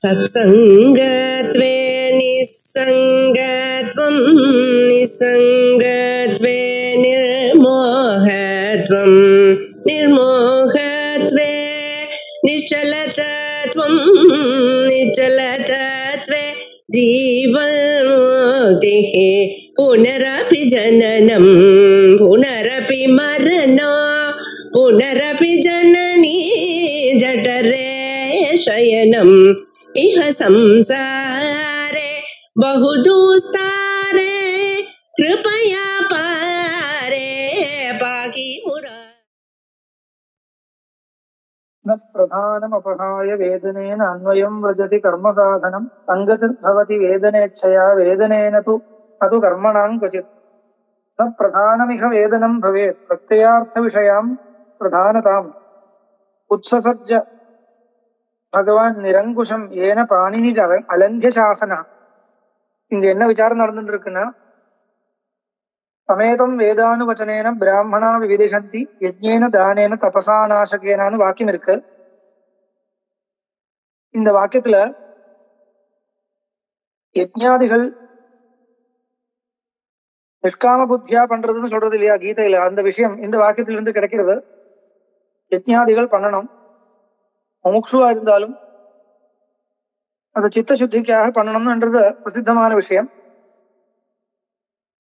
सत्संगत्वे निस्संगत्वं निस्संगत्वे निर्मोहत्वं निर्मोहत्वे निश्चलतत्वं निश्चलतत्वे जीवन्मुक्तिः पुनरपि जननं पुनरपि मरणं पुनरपि जननी जठरे शयनम् इह संसारे बहुदुस्तारे कृपया पारे पाहि मुरारे। न प्रधानमपहाय वेदनेन अन्वयं व्रजति कर्मसाधनं सङ्गतिर्भवति वेदनेच्छया वेदनेन तु न तु कर्मणां क्वचित्। न प्रधानमिह वेदनं भवेत् प्रत्ययार्थविषयां प्रधानताम् उत्ससज्ज பகவான் நிரங்குஷம் ஏன பாணினி அலங்கிய சாசனா. இங்க என்ன விசாரம் நடந்துட்டு இருக்குன்னா, சமேதம் வேதானுவச்சனேன பிராமணா விவிதிஷந்தி யஜ்ஞேன தானேன தபசா நாசகேனான்னு வாக்கியம் இருக்கு. இந்த வாக்கியத்துல யஜ்ஞாதிகள் நிஷ்காம புத்தியா பண்றதுன்னு சொல்றது இல்லையா கீதையில, அந்த விஷயம் இந்த வாக்கியத்திலிருந்து கிடைக்கிறது. யஜ்ஞாதிகள் பண்ணணும், முமுட்சுவா இருந்தாலும் அது சித்த சுத்திக்காக பண்ணணும்ன்றது பிரசித்தமான விஷயம்.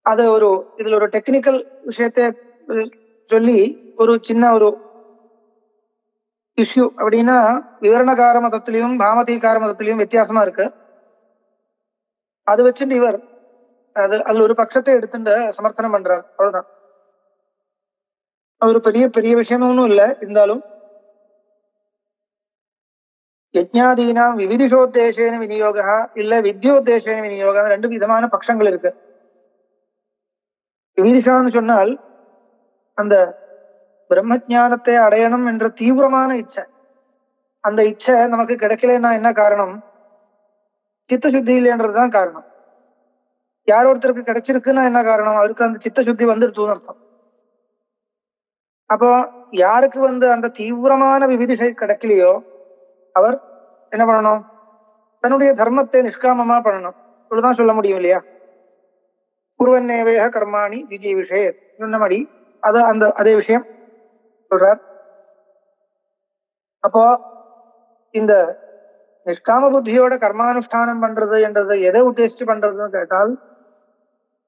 அது இதுல ஒரு டெக்னிக்கல் விஷயத்தை சொல்லி ஒரு சின்ன ஒரு இஷ்யூ அப்படின்னா, விவரணகார மதத்திலையும் பாமதீகார மதத்திலையும் வித்தியாசமா இருக்கு. அது வச்சுட்டு இவர் அதுல ஒரு பட்சத்தை எடுத்துட்டு சமர்த்தனம் பண்றார், அவ்வளவுதான். ஒரு பெரிய பெரிய விஷயம் ஒன்றும் இல்லை. இருந்தாலும் யஜ்ஞாதீனாம் விவிதிஷோத்தேசேன விநியோகா இல்ல வித்யோத்தேசேன விநியோகா, ரெண்டு விதமான பட்சங்கள் இருக்கு. விவிதிஷான்னு சொன்னால் அந்த பிரம்மஜானத்தை அடையணும் என்ற தீவிரமான இச்சை. அந்த இச்சை நமக்கு கிடைக்கலன்னா என்ன காரணம்? சித்த சுத்தி இல்லைன்றதுதான் காரணம். யார் ஒருத்தருக்கு கிடைச்சிருக்குன்னா என்ன காரணம்? அவருக்கு அந்த சித்த சுத்தி வந்துருத்துன்னு அர்த்தம். அப்போ யாருக்கு அந்த தீவிரமான விவிதிஷை கிடைக்கலையோ அவர் என்ன பண்ணணும்? தன்னுடைய தர்மத்தை நிஷ்காமமா பண்ணணும். இவ்வளவுதான் சொல்ல முடியும் இல்லையா? குருவன்னேவேக கர்மாணி ஜிஜீவிஷே சொன்னபடி அதே விஷயம் சொல்றார். அப்போ இந்த நிஷ்காம புத்தியோட கர்மானுஷ்டானம் பண்றது என்றது எதை உத்தேசிச்சு பண்றதுன்னு கேட்டால்,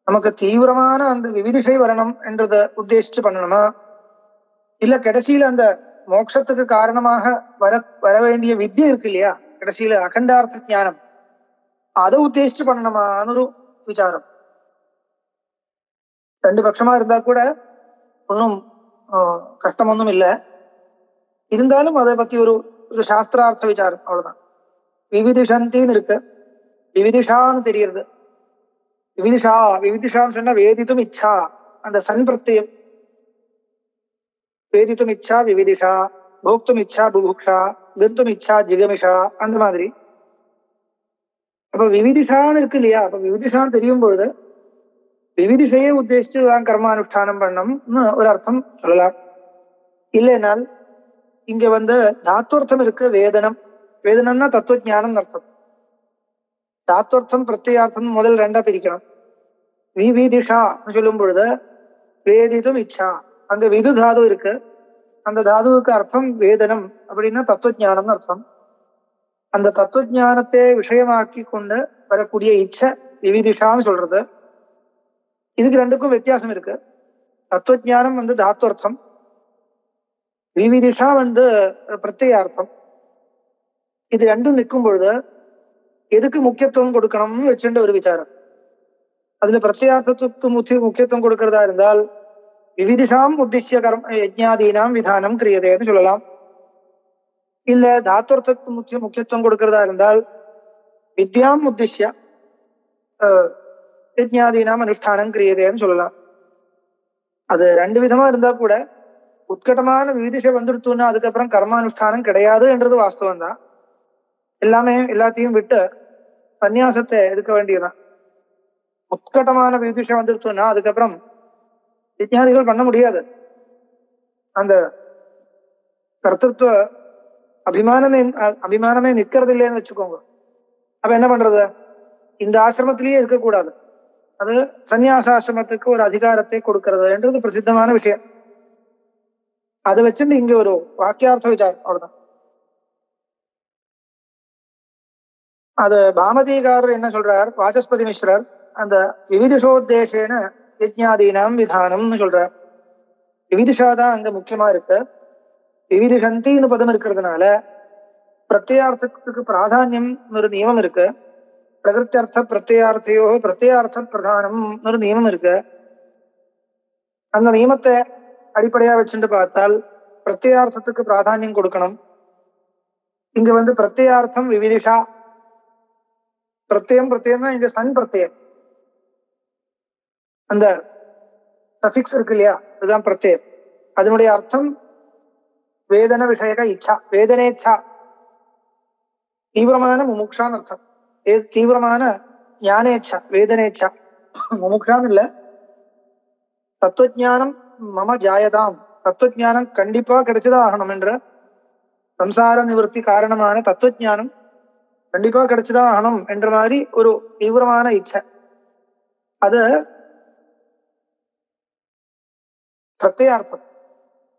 நமக்கு தீவிரமான அந்த விவிதிஷை வரணும் என்றதை உத்தேசிச்சு பண்ணணுமா, இல்ல கடைசியில அந்த மோட்சத்துக்கு காரணமாக வர வேண்டிய வித்யை இருக்கு இல்லையா, கடைசியில அகண்டார்த்த ஞானம், அதை உத்தேசிச்சு பண்ணணுமான்னு ஒரு விசாரம். ரெண்டு பட்சமா இருந்தா கூட ஒன்றும் கஷ்டம் ஒன்றும் இல்லை. இருந்தாலும் அதை பத்தி ஒரு சாஸ்திரார்த்த விசாரம், அவ்வளவுதான். விவிதிஷந்தின்னு இருக்கு, விவிதிஷான்னு தெரியுது. விவிதிஷான்னு சொன்னா வேதித்தும் இச்சா, அந்த சன் பிரத்யம். வேதித்தும் இச்சா விவிதிஷா, போக்தும் இச்சா புபுக்ஷா, கந்தும் இச்சா ஜிகமிஷா, அந்த மாதிரி. அப்ப விவிதிஷான்னு இருக்கு இல்லையா, அப்ப விவிதிஷான்னு தெரியும் பொழுது விவிதிஷையை உத்தேசிச்சு தான் கர்மானுஷ்டானம் பண்ணணும்னு ஒரு அர்த்தம் சொல்லலாம். இல்லைனால் இங்க தாத்வர்த்தம் இருக்கு. வேதனம்னா தத்துவஜானம் அர்த்தம். தாத்வர்த்தம் பிரத்யார்த்தம் முதல் ரெண்டா பிரிக்கணும். விவிதிஷா சொல்லும் பொழுது வேதித்தும் இச்சா, அங்க விது தாது இருக்கு. அந்த தாதுவுக்கு அர்த்தம் வேதனம் அப்படின்னா தத்துவஜானம்னு அர்த்தம். அந்த தத்துவஜானத்தை விஷயமாக்கி கொண்டு வரக்கூடிய இச்சை விவிதிஷான்னு சொல்றது. இதுக்கு ரெண்டுக்கும் வித்தியாசம் இருக்கு. தத்துவஜானம் தாத்வர்த்தம், விவிதிஷா பிரத்யார்த்தம். இது ரெண்டும் நிற்கும் பொழுது எதுக்கு முக்கியத்துவம் கொடுக்கணும்னு வச்சுட்டு ஒரு விசாரம். அதுல பிரத்யார்த்தத்துக்கு முக்கியத்துவம் கொடுக்கறதா இருந்தால் விவிதிஷாம் உத்திஷ்ய யஜ்ஞாதீனாம் விதானம் கிரியதேன்னு சொல்லலாம். இல்ல தாத்வர்த்தத்துக்கு முக்கியத்துவம் கொடுக்கறதா இருந்தால் வித்யாம் உத்திஷ்ய யஜ்ஞாதீனாம் அனுஷ்டானம் கிரியதேன்னு சொல்லலாம். அது ரெண்டு விதமா இருந்தா கூட உத்கட்டமான விவிதிஷை வந்துடுத்துன்னா அதுக்கப்புறம் கர்மானுஷ்டானம் கிடையாது என்றது வாஸ்தவம் தான். எல்லாத்தையும் விட்டு சந்நியாசத்தை எடுக்க வேண்டியதுதான். உத்கட்டமான விவிதிஷை வந்துடுத்துன்னா அதுக்கப்புறம் யஜ்ஞாதிகள் பண்ண முடியாது. அந்த கர்த்தத்துவ அபிமானமே நிக்கிறது இல்லைன்னு வச்சுக்கோங்க. அப்ப என்ன பண்றது? இந்த ஆசிரமத்திலேயே இருக்கக்கூடாது, அது சந்நியாசாசிரமத்துக்கு ஒரு அதிகாரத்தை கொடுக்கறதுன்றது பிரசித்தமான விஷயம். அதை வச்சுட்டு இங்க ஒரு வாக்கியார்த்த விசாரம் அவ்வளவுதான். அது பாமதிகாரர் என்ன சொல்றார், வாசஸ்பதி மிஸ்ரர் அந்த விவிதிஷோத்தேசேன யஜ்ஞாதீனாம் விதானம்னு சொல்றார். விவிதிஷா தான் அங்க முக்கியமா இருக்கு. விவிதிஷந்தின்னு பதம் இருக்கிறதுனால பிரத்யார்த்தத்துக்கு பிராதானியம் ஒரு நியமம் இருக்கு. பிரகிருத்தியர்த்த பிரத்யார்த்தையோ பிரத்யார்த்த பிரதானம் ஒரு நியமம் இருக்கு. அந்த நியமத்தை அடிப்படையா வச்சுட்டு பார்த்தால் பிரத்யார்த்தத்துக்கு பிராதானியம் கொடுக்கணும். இங்க பிரத்யார்த்தம் விவிதிஷா, பிரத்யம் தான் இங்க சன் பிரத்யம், அந்த சஃபிக்ஸ் இருக்கு இல்லையா, அதுதான் பிரத்யம். அதனுடைய அர்த்தம் வேதன விஷயக இச்சா, வேதனேச்சா, தீவிரமான முமுக்ஷான்னு அர்த்தம். தீவிரமான ஞானேச்சா, வேதனேச்சா. முமுக்ஷான்னு இல்ல, தத்துவஜானம் மம ஜாயதாம், தத்துவஜானம் கண்டிப்பா கிடைச்சுதான் ஆகணும் என்ற சம்சார நிவர்த்தி காரணமான தத்துவஜானம் கண்டிப்பா கிடைச்சுதான் ஆகணும் என்ற மாதிரி ஒரு தீவிரமான இச்சை. அது பிரத்யார்த்தம்,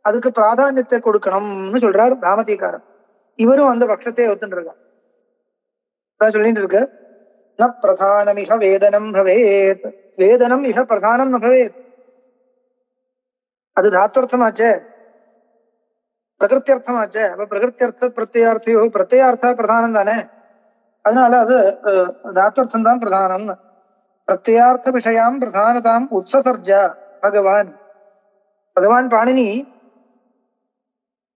அதுக்கு பிராதானியத்தை கொடுக்கணும்னு சொல்றார் தாமதிகாரன். இவரும் அந்த பட்சத்தை ஒத்துருக்கார். சொல்லிட்டு இருக்கு, ந பிரதானமிக வேதனம் பவேத், வேதனம் இக பிரதானம் ந பவேத். அது தாத்வர்த்தமாச்சே, பிரகிருத்தியர்த்தமாச்சே. அப்ப பிரகிருத்தியர்த்த பிரத்யார்த்தியோ பிரத்யார்த்த பிரதானம் தானே, அதனால அது தாத்வர்த்தம் தான் பிரதானம். பிரத்யார்த்த விஷயாம் பிரதானதாம் உத்சசர்ஜா பகவான் பாணினி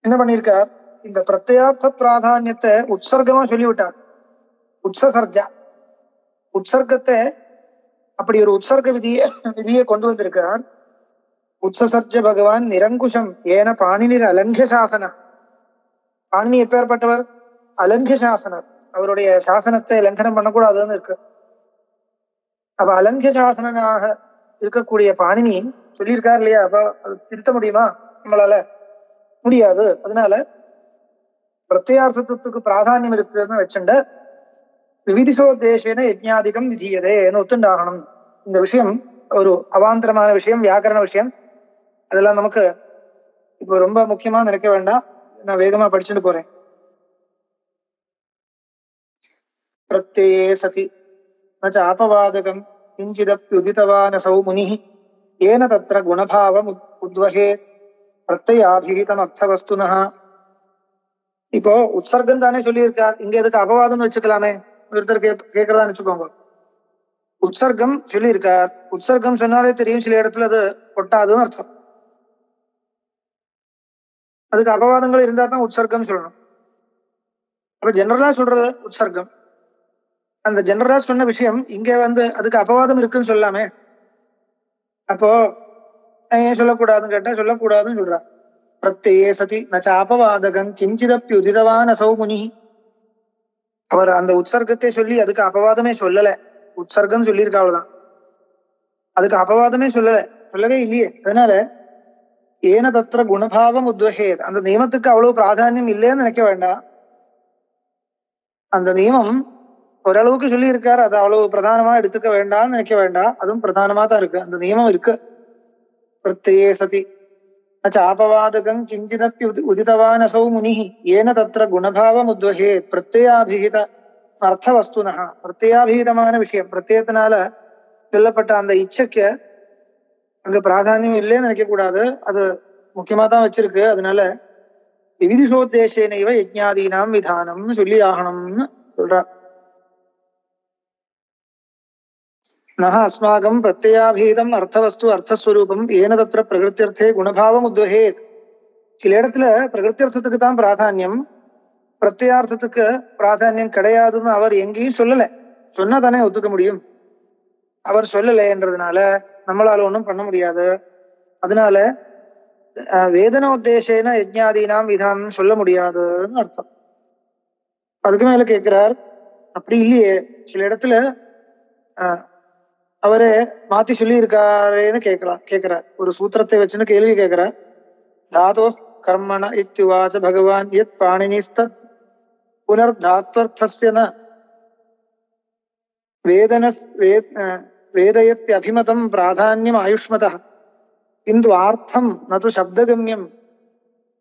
என்ன பண்ணியிருக்கார், இந்த பிரத்யார்த்த பிராதானியத்தை உற்சர்க்கமா சொல்லிவிட்டார். உத்சசர்ஜா, உற்சர்க்கத்தை அப்படி ஒரு உற்சர்க்க விதியை கொண்டு வந்திருக்கார். உத்சசர்ஜ பகவான் நிரங்குஷம் ஏன பாணினிர் அலங்கிய சாசன. பாணினி எப்பேற்பட்டவர்? அலங்கிய சாசனர். அவருடைய சாசனத்தை லங்கனம் பண்ணக்கூடாதுன்னு இருக்கு. அப்ப அலங்கிய சாசனாக இருக்கக்கூடிய பாணினி சொல்லியிருக்காரு இல்லையா, அப்ப அது திருத்த முடியுமா நம்மளால? முடியாது. அதனால பிரத்யார்த்தத்துக்கு பிராதானியம் இருக்குன்னு வச்சுண்ட விவிதிஷோத்தேசேன யஜ்ஞாதிகம் விதியதேன்னு ஒத்துண்டாகணும். இந்த விஷயம் ஒரு அவாந்தரமான விஷயம், வியாக்கரண விஷயம். அதெல்லாம் நமக்கு இப்போ ரொம்ப முக்கியமா நினைக்க வேண்டாம், நான் வேகமா படிச்சுட்டு போறேன். பிரத்யே சதி ந ஆபவாதகம் கிஞ்சிதப்யுதிதவானசௌ முனிः ஏன தத்ர குணபாவம் உத்வஹேத் பிரத்யாபிஹிதம் அர்த்தவஸ்துனः. இப்போ உற்சர்க்கம் தானே சொல்லியிருக்கார், இங்க எதுக்கு அபவாதம்னு வச்சுக்கலாமே, ஒருத்தர் கேட்கறதான்னு வச்சுக்கோங்க. உற்சர்க்கம் சொல்லியிருக்கார், உற்சர்க்கம் சொன்னாலே தெரியும் சில இடத்துல அது ஒட்டாதுன்னு அர்த்தம். அதுக்கு அபவாதங்கள் இருந்தா தான் உற்சர்க்கம் சொல்லணும். அப்ப ஜெனரலா சொல்றது உற்சர்க்கம். அந்த ஜெனரலா சொன்ன விஷயம் இங்க அதுக்கு அபவாதம் இருக்குன்னு சொல்லாமே. அப்போ ஏன் சொல்லக்கூடாதுன்னு கேட்டா சொல்லக்கூடாதுன்னு சொல்றா. பிரத்யே சதி நச்ச அபவாதகம் கிஞ்சிதப்யுதிதவான் அசௌ முனி. அவர் அந்த உற்சர்க்கத்தை சொல்லி அதுக்கு அபவாதமே சொல்லல, உற்சர்க்கம் சொல்லியிருக்கா, அவ்வளவுதான். அதுக்கு அபவாதமே சொல்லவே இல்லையே. அதனால ஏன தத்திர குணபாவம் உத்வஹேத், அந்த நியமத்துக்கு அவ்வளவு பிராதானியம் இல்லைன்னு நினைக்க வேண்டாம். அந்த நியமம் ஓரளவுக்கு சொல்லி இருக்காரு, அதை அவ்வளவு பிரதானமா எடுத்துக்க வேண்டாம்னு நினைக்க வேண்டாம். அதுவும் பிரதானமா தான் இருக்கு, அந்த நியமம் இருக்கு. பிரத்யே சதி நச்ச ஆபவாதகம் கிஞ்சிதப்பி உதிதவான் அசௌ முனிः ஏன தத்திர குணபாவம் உத்வஹேத் பிரத்யாபிஹித அர்த்தவஸ்துனः. பிரத்யாபிஹிதமான விஷயம், பிரத்யத்தினால சொல்லப்பட்ட அந்த இச்சைக்கு அங்க பிராதானியம் இல்லைன்னு நினைக்க கூடாது, அது முக்கியமா தான் வச்சிருக்கு. அதனால விவிதிஷோத்தேசேனைவ யஜ்ஞாதீனாம் விதானம்னு சொல்லி ஆகணும்னு சொல்றார். நஹ அஸ்மாகம் பிரத்யாபீதம் அர்த்தவஸ்து அர்த்தஸ்வரூபம் ஏன தத்திர பிரகிருத்தியர்த்தே குணபாவம் உத்வஹேத். சில இடத்துல பிரகிருத்தியர்த்தத்துக்கு தான் பிராதானியம், பிரத்யார்த்தத்துக்கு பிராதானியம் கிடையாதுன்னு அவர் எங்கேயும் சொல்லல. சொன்னா தானே ஒத்துக்க முடியும். அவர் சொல்லலைன்றதுனால நம்மளால ஒன்றும் பண்ண முடியாது. அதனால வேதனோத்தேசேன யஜ்ஞாதீனாம் விதானம் சொல்ல முடியாதுன்னு அர்த்தம். அதுக்கு மேல கேட்கிறார், அப்படி இல்லையே, சில இடத்துல அவரே மாத்தி சொல்லி இருக்காருன்னு கேட்கிறார். ஒரு சூத்திரத்தை வச்சுன்னு கேள்வி கேட்கிறார். தாதோ கர்மண இத்யுவாச்ச பகவான் யத் பாணினிஸ்தத் புனர்தாத்வர்த்தஸ்ய ந வேதயத்யபிமதம் பிராதான்யம் ஆயுஷ்மதः கிந்து ஆர்த்தம் நது சப்தகம்யம்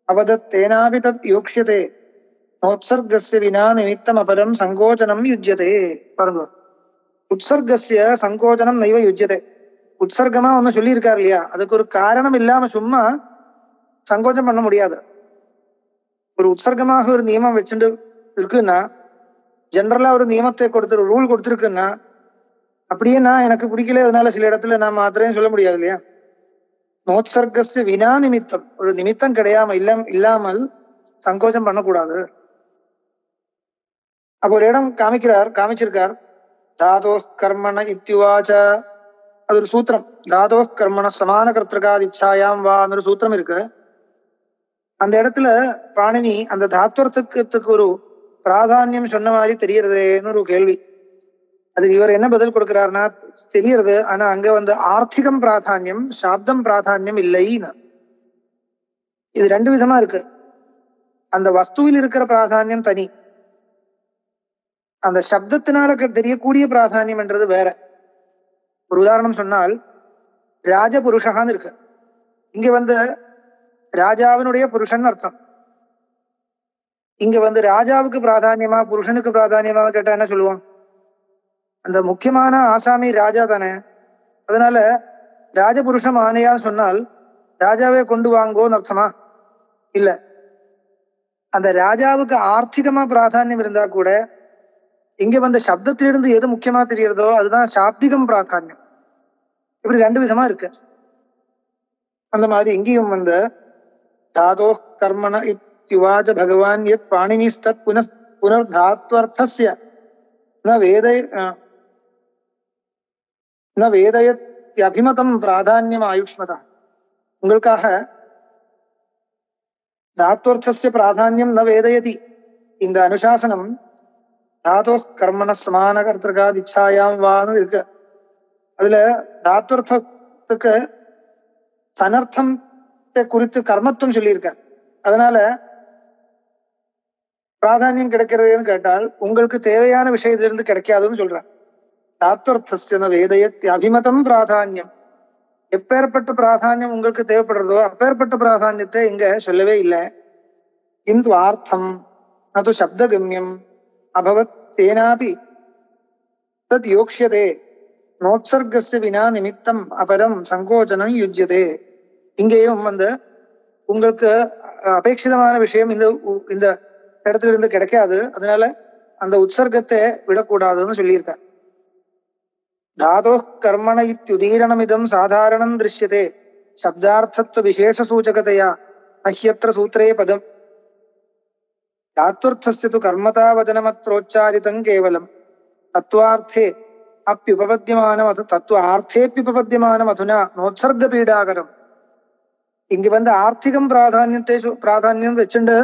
அவதத் தேனாபி தத் யோக்ஷ்யதே நோத்சர்கஸ்ய வினா நிமித்தம் அபரம் சங்கோச்சனம் யுஜ்யதே. பாருங்க, உற்சர்கஸ்ய சங்கோச்சனம் நைவ யுஜ்யதே. உற்சர்கமா ஒன்னு சொல்லியிருக்காரு இல்லையா, அதுக்கு ஒரு காரணம் இல்லாம சும்மா சங்கோச்சம் பண்ண முடியாது. ஒரு உற்சர்கமாக ஒரு நியமம் வச்சுட்டு இருக்குன்னா, ஜென்ரலா ஒரு நியமத்தை கொடுத்து ஒரு ரூல் கொடுத்துருக்குன்னா, அப்படியே நான் எனக்கு பிடிக்கல அதனால சில இடத்துல நான் மாத்திரையும் சொல்ல முடியாது இல்லையா. நோத்சர்கஸ்ய வினா நிமித்தம், ஒரு நிமித்தம் கிடையாம இல்லாமல் சங்கோச்சம் பண்ணக்கூடாது. அப்போ ஒரு இடம் காமிச்சிருக்கார். தாதோ கர்மண இத்யுவாச்ச, அது ஒரு சூத்திரம். தாதோ கர்மண சமான கர்த்திருக்காதிச்சாயாம் வா ஒரு சூத்திரம் இருக்கு. அந்த இடத்துல பாணினி அந்த தாத்வர்த்தத்துக்கு ஒரு பிராதானியம் சொன்ன மாதிரி தெரியறதுன்னு ஒரு கேள்வி. அதுக்கு இவர் என்ன பதில் கொடுக்கிறாருன்னா, தெரியறது, ஆனா அங்க வந்து ஆர்த்திகம் பிராதானியம், சாப்தம் பிராதானியம் இல்லைன்னு. இது ரெண்டு விதமா இருக்கு. அந்த வஸ்துவில் இருக்கிற பிராதானியம் தனி, அந்த சப்தத்தினால தெரியக்கூடிய பிராதானியம் என்றது வேற. ஒரு உதாரணம் சொன்னால், ராஜபுருஷகான்னு இருக்கு. இங்க வந்து ராஜாவினுடைய புருஷன் அர்த்தம். இங்க வந்து ராஜாவுக்கு பிராதானியமா புருஷனுக்கு பிராதானியமா கேட்டா என்ன சொல்லுவோம்? அந்த முக்கியமான ஆசாமி ராஜா தானே. அதனால ராஜபுருஷம் ஆணையான்னு சொன்னால் ராஜாவே கொண்டு வாங்கோன்னு அர்த்தமா? இல்ல. அந்த ராஜாவுக்கு ஆர்த்திகமா பிராதானியம் இருந்தா கூட இங்க வந்து சப்தத்திலிருந்து எது முக்கியமா தெரியறதோ அதுதான் சாப்திகம் பிராதானியம். இப்படி ரெண்டு விதமா இருக்கு. அந்த மாதிரி இங்கேயும் வந்து தாதோ கர்மண இத்யுவாச்ச பகவான் யத் பாணினிஸ்தத் புனர்தாத்வர்த்தஸ்ய ந வேதயத்யபிமதம் பிராதான்யம் ஆயுஷ்மதா. உங்களுக்காக தாத்வர்த்தஸ்ய பிராதான்யம் ந வேதயதி, இந்த அனுசாசனம் தாதோ கர்மண சமான கர்த்திருக்காதிச்சாயாம் வான்னு இருக்கு. அதுல தாத்வர்த்தத்துக்கு சனர்த்தத்தை குறித்து கர்மத்துவம் சொல்லியிருக்க. அதனால பிராதானியம் கிடைக்கிறதுன்னு கேட்டால் உங்களுக்கு தேவையான விஷயத்திலிருந்து கிடைக்காதுன்னு சொல்றேன். தாத்வர்த்தஸ்ய வேதயத் அபிமதம் பிராதானியம், எப்பேற்பட்ட பிராதானியம் உங்களுக்கு தேவைப்படுறதோ அப்பேற்பட்ட பிராதானியத்தை இங்க சொல்லவே இல்லை. கிந்து ஆர்த்தம் நது சப்தகம்யம் அபவத் தேனாபி தத் யோக்ஷ்யதே நோத்சர்கஸ்ய வினா நிமித்தம் அபரம் சங்கோச்சனம் யுஜ்யதே. இங்கேயும் வந்து உங்களுக்கு அபேட்சிதமான விஷயம் இந்த இடத்துல இருந்து கிடைக்காது, அதனால அந்த உற்சர்க்கத்தை விடக்கூடாதுன்னு சொல்லியிருக்க. தாதோ கர்மண இத்யுதீரணமிதம் சாதாரணம் திருஷ்யதே சப்தார்த்தத்துவ விசேஷ சூச்சகதையா நஹ்யத்ர சூத்ரே பதம். தாத்வர்த்தஸ்ய து கர்மதா வசனமத்ரோச்சாரிதம் கேவலம் தத்வார்த்தே தத்துவார்த்தேப்யுபபத்தியமானம் அதுனா நோத்சர்க பீடாகரம். இங்க வந்து ஆர்த்திகம் பிராதானியம் வச்சுண்டு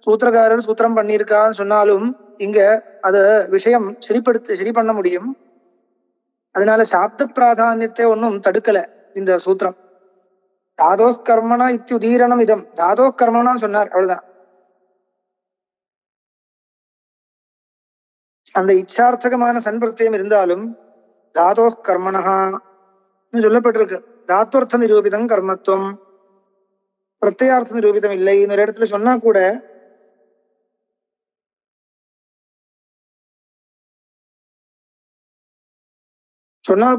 சூத்திரக்காரர் சூத்திரம் பண்ணியிருக்கான்னு சொன்னாலும் இங்க அது விஷயம் சரி பண்ண முடியும். அதனால சாப்த பிராதானியத்தை ஒன்னும் தடுக்கல இந்த சூத்திரம். தாதோ கர்மணா இத்யுதீரணம் இதம், தாதோ கர்மணான்னு சொன்னார், அவ்வளவுதான். அந்த இச்சார்த்தகமான சன்பிரத்தியம் இருந்தாலும் தாதோ கர்மணா சொல்லப்பட்டிருக்கு. தாத்வர்த்த நிரூபிதம் கர்மத்துவம், பிரத்யார்த்த நிரூபிதம் இல்லை. இன்னொரு இடத்துல சொன்னா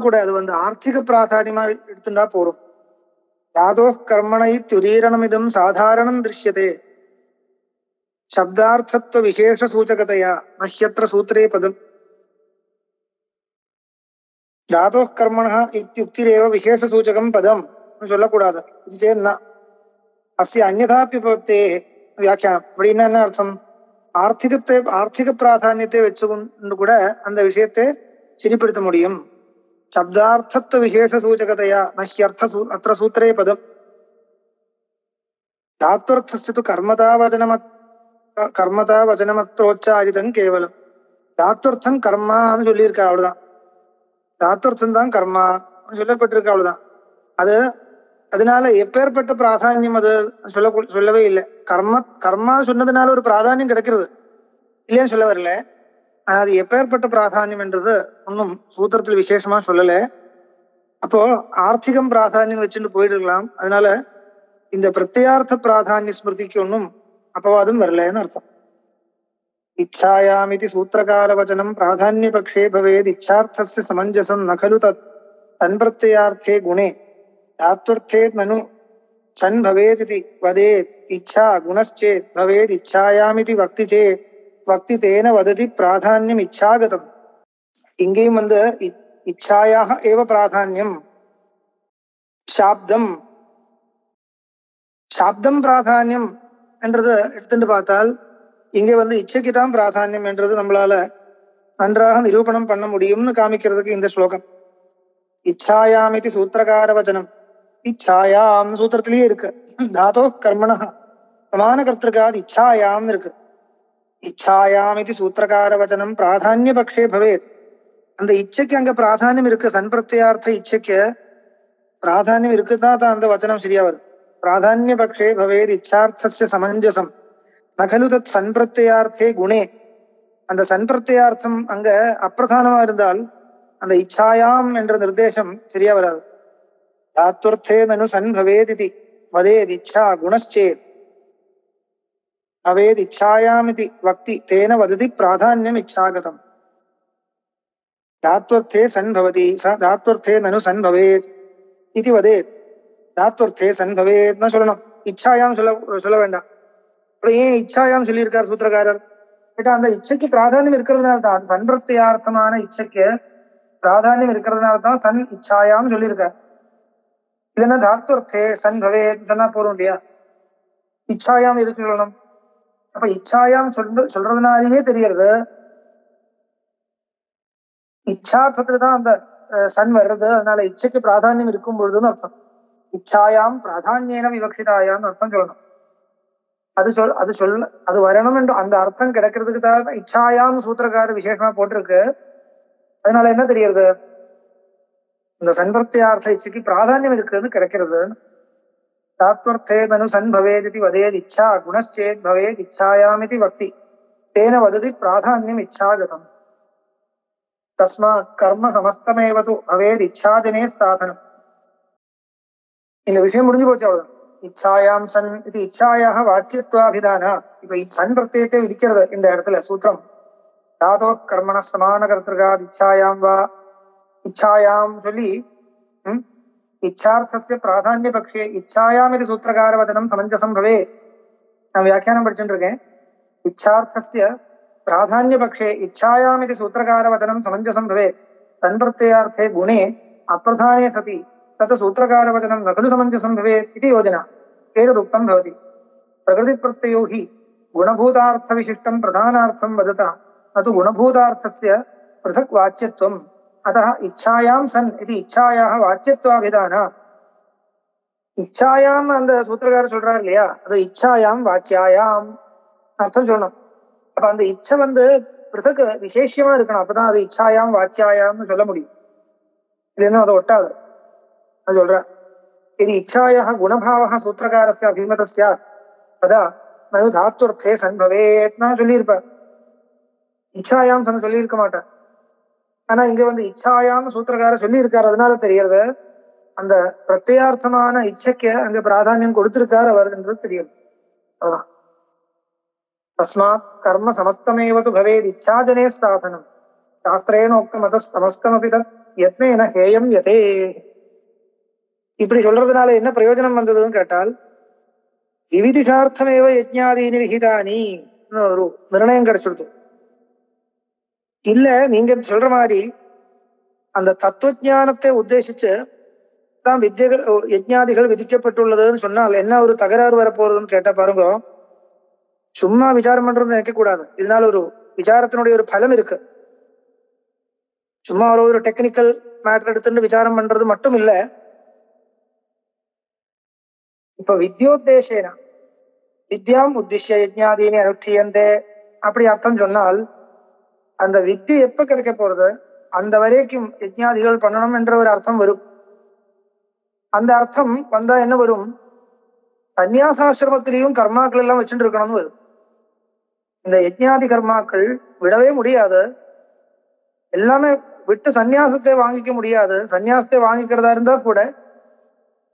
கூட அது வந்து ஆர்த்திக பிராதானியமா எடுத்துட்டா போறோம். தாதோ கர்மண இத்யுதீரணமிதம் சாதாரணம் திருஷ்யதே சப்தார்த்தத்துவ விசேஷ சூச்சகதையா நஹ்யத்ர சூத்ரே பதம். தாதோ கர்மண இத்யுக்திரேவ விசேஷ சூச்சகம் பதம் சொல்லக்கூடாது. இது சேன்னா அஸ்ய அந்யதாப்யுபத்தே வியாக்கியானம். அப்படின்னா என்ன அர்த்தம்? ஆர்த்திக பிராதானியத்தை வச்சுக்கொண்டு கூட அந்த விஷயத்தை சரிப்படுத்த முடியும். சப்தார்த்தத்துவ விசேஷ சூச்சகதையா நஹ்யர்த்த அத்திர சூத்ரே பதம். தாத்வர்த்தஸ்ய து கர்மதா வசனமத்ரோச்சாரிதம் கேவலம். தாத்வர்த்தம் கர்மான்னு சொல்லியிருக்கா, அவ்வளவுதான். தாத்வர்த்தம் தான் கர்மா சொல்லப்பட்டிருக்கு, அவ்வளவுதான். அதனால எப்பேற்பட்ட பிராதானியம் அது சொல்லவே இல்லை. கர்மா சொன்னதுனால ஒரு பிராதானியம் கிடைக்கிறது இல்லையான்னு சொல்ல வரல. ஆனா அது எப்பேற்பட்ட பிராதானியம் என்றது ஒன்றும் சூத்திரத்தில் விசேஷமா சொல்லல. அப்போ ஆர்த்திகம் பிராதானியம் வச்சுட்டு போயிட்டு இருக்கலாம். அதனால இந்த பிரத்யார்த்த பிராதானிய ஸ்மிருதிக்கு ஒன்றும் அப்பவாதம் வரலன்னு அர்த்தம். இச்சாயாமிதி சூத்திரகார வச்சனம் பிராதானிய பக்ஷே பவேத் இச்சார்த்தஸ்ய சமஞ்சசம் நகலு தத் தன்பிரத்யார்த்தே குணே தாத்வர்த்தே நனு சன் பவேதிதி வதேத் இச்சா குணச்சேத் பவேத் இச்சாயாமிதி வக்தி சேத் வக்தி தேன வததி பிராதானியம் இச்சாகதம். இங்கேயும் வந்து இச்சாயாக ஏவ பிராதானியம். சாப்தம் சாப்தம் பிராதானியம் என்றது எடுத்துட்டு பார்த்தால் இங்கே வந்து இச்சைக்கு தான் பிராதானியம் என்றது நம்மளால நன்றாக நிரூபணம் பண்ண முடியும்னு காமிக்கிறதுக்கு இந்த ஸ்லோகம். இச்சாயாமிதி சூத்திரகார வச்சனம். இச்சாயாம் சூத்திரத்திலேயே இருக்கு. தாதோ கர்மணா சமான கர்த்திருக்காது இச்சாயாம் இருக்கு. இச்சாயாமிதி சூத்திரகார வச்சனம் பிராதானிய பக்ஷே பவேத். அந்த இச்சைக்கு அங்க பிராதானியம் இருக்கு. சன்பிரத்யார்த்த இச்சைக்கு பிராதானியம் இருக்குதான் தான் அந்த வச்சனம் சரியா வரும். பிராதானிய பக்ஷே பவேத் இச்சார்த்தஸ்ய சமஞ்சசம் நகலு தத் சன்பிரத்யார்த்தே குணே. அந்த சன்பிரத்யார்த்தம் அங்க அப்பிரதானமா இருந்தால் அந்த இச்சாயாம் என்ற நிர்தேசம் சரியா வராது. தாத்வர்த்தே நனு சன் பவேதிதி வதேத் இச்சா குணச்சேத் பவேத் இச்சாயாமிதி வக்தி தேன வததி பிராதானியம் இச்சாகதம். தாத்வர்த்தே சன் பவதி தாத்வர்த்தே நனு சன் பவேத் இது வதேத். தாத்வர்த்தே சன் பவேத்னு சொல்லணும். இச்சாயாம் சொல்ல வேண்டாம். ஏன் இச்சாயாம் சொல்லியிருக்கார் சூத்திரக்காரர் கேட்டா அந்த இச்சைக்கு பிராதானியம் இருக்கிறதுனால தான். சன்பிரத்யார்த்தமான இச்சைக்கு பிராதானியம் இருக்கிறதுனால தான் சன் இச்சாயாம் சொல்லியிருக்கார். இல்லைன்னா தாத்வர்த்தே சன் பவேத் சொன்னா போறோம் இல்லையா? இச்சாயாம் எதுக்கு சொல்லணும்? அப்ப இச்சாயாம் சொல்றதுனாலேயே தெரியறது இச்சார்த்தத்துக்கு தான் அந்த சன் வர்றது. அதனால இச்சைக்கு பிராதானியம் இருக்கும் பொழுதுன்னு அர்த்தம். இச்சாயாம் பிராதானியேன விவக்ஷிதாயான்னு அர்த்தம் சொல்லணும். அது வரணும் என்று அந்த அர்த்தம் கிடைக்கிறதுக்கு தான் இச்சாயாம் சூத்திரக்கார விசேஷமா போட்டிருக்கு. அதனால என்ன தெரியறது? இந்த சன்பிரத்யார்த்த இச்சைக்கு பிராதானியம் இருக்கிறது கிடைக்கிறது. தாத்வர்த்தே நனு சன் பவேதி வதேத் இச்சா குணச்சேத் பவேத் இச்சாயாமிதி வக்தி தேன வததி பிராதானியம் இச்சாகதம். தஸ்மாத் கர்ம சமஸ்தமேவது பவேத் இச்சாதினே சாதனம். இந்த விஷயம் முடிஞ்சு போச்சு அவ்வளவு. இச்சாயாம் சன் இது இச்சாயாக வாச்சியத்வாபிதானா. இப்ப சன் பிரத்யத்தை விதிக்கிறது இந்த இடத்துல சூத்திரம். தாதோ கர்மண சமான கர்த்திருக்காத் இச்சாயாம் வா இச்சாயாம் சொல்லி இச்சார்த்தஸ்ய பிராதானிய பக்ஷே இச்சாயாம் இது சூத்திரகார வச்சனம் சமஞ்சசம் பவே. நான் வியாக்கியானம் படிச்சுட்டு இருக்கேன். இச்சார்த்தஸ்ய பிராதானிய பக்ஷே இச்சாயாம் இது சூத்திரகார வச்சனம் சமஞ்சசம் பவே தன்பிரத்யார்த்தே குணே அப்பிரதானே சதி तत् सूत्रकारवचनं न खलु समञ्जसं भवेत् इति योजना एतदुक्तं भवति. प्रकृतिप्रत्ययो हि गुणभूतार्थविशिष्टं प्रधानार्थं वदता न तु गुणभूतार्थस्य पृथक् वाच्यत्वम्. अतः इच्छायां सन् इति इच्छायाः वाच्यत्वाभिधान. இச்சாயாம் அந்த சூத்திரக்காரர் சொல்றாரு இல்லையா, அது இச்சாயாம் வாச்சியாயாம் அர்த்தம் சொல்லணும். அப்ப அந்த இச்சை வந்து பிறகு விசேஷமா இருக்கணும். அப்பதான் அது இச்சாயாம் வாச்சியாயாம்னு சொல்ல முடியும். இல்லைன்னா அதை ஒட்டாது. அது சொல்ற இது இச்சாயாக குணபாவ சூத்திரக்காரஸ்ய அபிமதஸ்யா ததா நது தாத்வர்த்தே சன் பவேத்னா சொல்லியிருப்பார். இச்சாயாம் சன் சொல்லியிருக்க மாட்டார். ஆனா இங்க வந்து இச்சாயாம் சூத்திரக்காரர் சொல்லியிருக்காரு. அதனால தெரியறது அந்த பிரத்யார்த்தமான இச்சைக்கு அங்க பிராதானியம் கொடுத்திருக்கார் அவர் என்றது தெரியும். அதான் தஸ்மாத் கர்ம சமஸ்தமேவது பவேத் இச்சாஜனே சாதனம் சாஸ்திரேனோக்த மத சமஸ்தமபி தத் யத்னேன ஹேயம் யதே. இப்படி சொல்றதுனால என்ன பிரயோஜனம் வந்ததுன்னு கேட்டால் விவிதிஷார்த்தமேவ யஜ்ஞாதீனி விஹிதானி ஒரு நிர்ணயம் கிடைச்சிருது. இல்ல நீங்க சொல்ற மாதிரி அந்த தத்துவஞானத்தை உத்தேசிச்சு தான் வித்தியகள் யஜ்ஞாதிகள் விதிக்கப்பட்டுள்ளதுன்னு சொன்னால் என்ன ஒரு தகராறு வரப்போறதுன்னு கேட்டா பாருங்க. சும்மா விசாரம் பண்றது நினைக்க கூடாது. இதனால ஒரு விசாரத்தினுடைய ஒரு பலம் இருக்கு. சும்மா ஒரு டெக்னிக்கல் மேட்டர் எடுத்துட்டு விசாரம் பண்றது மட்டும் இல்ல. இப்ப வித்யோத்தேசேன வித்யாம் உத்திஷ்ய யஜ்ஞாதீனி அனுஷ்டியந்தே அப்படி அர்த்தம் சொன்னால் அந்த வித்தி எப்ப கிடைக்க போறது அந்த வரைக்கும் யஜ்ஞாதிகள் பண்ணணும் என்ற ஒரு அர்த்தம் வரும். அந்த அர்த்தம் வந்தா என்ன வரும்? சந்நியாசாசிரமத்திலையும் கர்மாக்கள் எல்லாம் வச்சுட்டு இருக்கணும்னு வரும். இந்த யஜ்ஞாதி கர்மாக்கள் விடவே முடியாது. எல்லாமே விட்டு சந்நியாசத்தை வாங்கிக்க முடியாது. சந்நியாசத்தை வாங்கிக்கிறதா இருந்தா கூட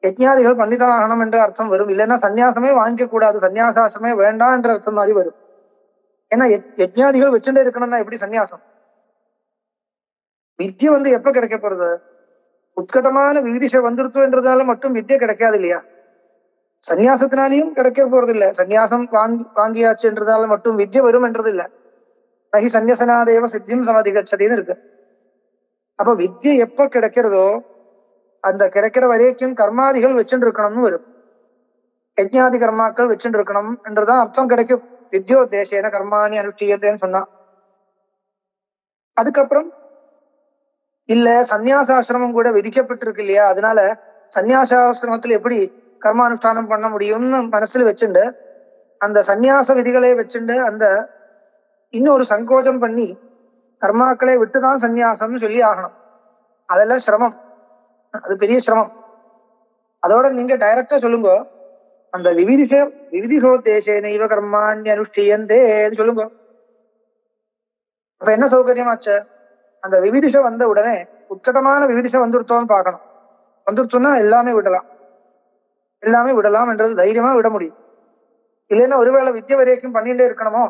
யஜ்ஞாதிகள் பண்ணிதான் ஆகணும் என்ற அர்த்தம் வரும். இல்லைன்னா சந்நியாசமே வாங்கிக்க கூடாது, சந்நியாசாசிரமே வேண்டாம் என்ற அர்த்தம் மாதிரி வரும். ஏன்னா யஜ்ஞாதிகள் வச்சுட்டே இருக்கணும்னா எப்படி சந்நியாசம்? வித்யை எப்ப கிடைக்க போறது? உட்கட்டமான விவிதிஷை வந்துருத்துன்றதால மட்டும் வித்யை கிடைக்காது இல்லையா? சந்நியாசத்தினாலையும் கிடைக்க போறது இல்ல. சந்நியாசம் வாங்கியாச்சுன்றதால மட்டும் வித்யை வரும் என்றது இல்ல. நகி சந்நியசனாதேவ சித்தியும் சமதிகச்சதின்னு இருக்கு. அப்ப வித்யை எப்ப கிடைக்கிறதோ அந்த கிடைக்கிற வரைக்கும் கர்மாதிகள் வச்சுட்டு இருக்கணும்னு வரும். யஜ்ஞாதி கர்மாக்கள் வச்சுட்டு இருக்கணும் என்றுதான் அர்த்தம் கிடைக்கும். வித்யோத்தேசேன கர்மாணி அனுஷ்டியத்தேன்னு சொன்னா. அதுக்கப்புறம் இல்ல சந்நியாசாசிரமம் கூட விதிக்கப்பட்டிருக்கு இல்லையா, அதனால சந்நியாசாசிரமத்துல எப்படி கர்மானுஷ்டானம் பண்ண முடியும்னு மனசுல வச்சுண்டு அந்த சந்நியாச விதிகளை வச்சுண்டு அந்த இன்னொரு சங்கோஜம் பண்ணி கர்மாக்களை விட்டுதான் சந்நியாசம்னு சொல்லி ஆகணும். அதெல்லாம் சிரமம், அது பெரிய சிரமம். அதோட நீங்க டைரக்டா சொல்லுங்க, அந்த விவிதிஷோத்தேசேன இவ கர்மாண்ய அனுஷ்டியந்தேன்னு சொல்லுங்க. அப்ப என்ன சௌகரியமாச்சு? அந்த விவிதிஷை வந்த உடனே உட்கட்டமான விவிதிஷை வந்துருத்தோன்னு பார்க்கணும். வந்துருத்தோம்னா எல்லாமே விடலாம் என்றது தைரியமா விட முடியும். இல்லைன்னா ஒருவேளை வித்யை வரைக்கும் பண்ணிட்டே இருக்கணுமோ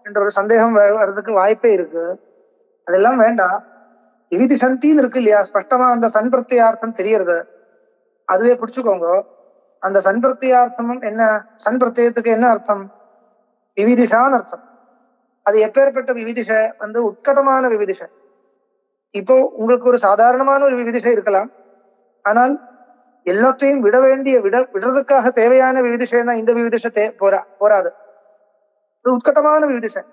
என்ற ஒரு சந்தேகம் வர்றதுக்கு வாய்ப்பே இருக்கு. அதெல்லாம் வேண்டாம். விவிதிஷந்தின்னு இருக்கு இல்லையா, ஸ்பஷ்டமா அந்த சன்பிரத்தியார்த்தம் தெரியறது, அதுவே பிடிச்சுக்கோங்க. அந்த சன்பிரத்தியார்த்தமும் என்ன, சன்பிரத்தியத்துக்கு என்ன அர்த்தம்? விவிதிஷான்னு அர்த்தம். அது எப்பேற்பட்ட விவிதிஷை? உட்கட்டமான விவிதிஷை. இப்போ உங்களுக்கு ஒரு சாதாரணமான ஒரு விவிதிஷை இருக்கலாம், ஆனால் எல்லாத்தையும் விடுறதுக்காக தேவையான விவிதிஷைன்னா இந்த விவிதிஷை போராது. உட்கட்டமான விவிதிஷை,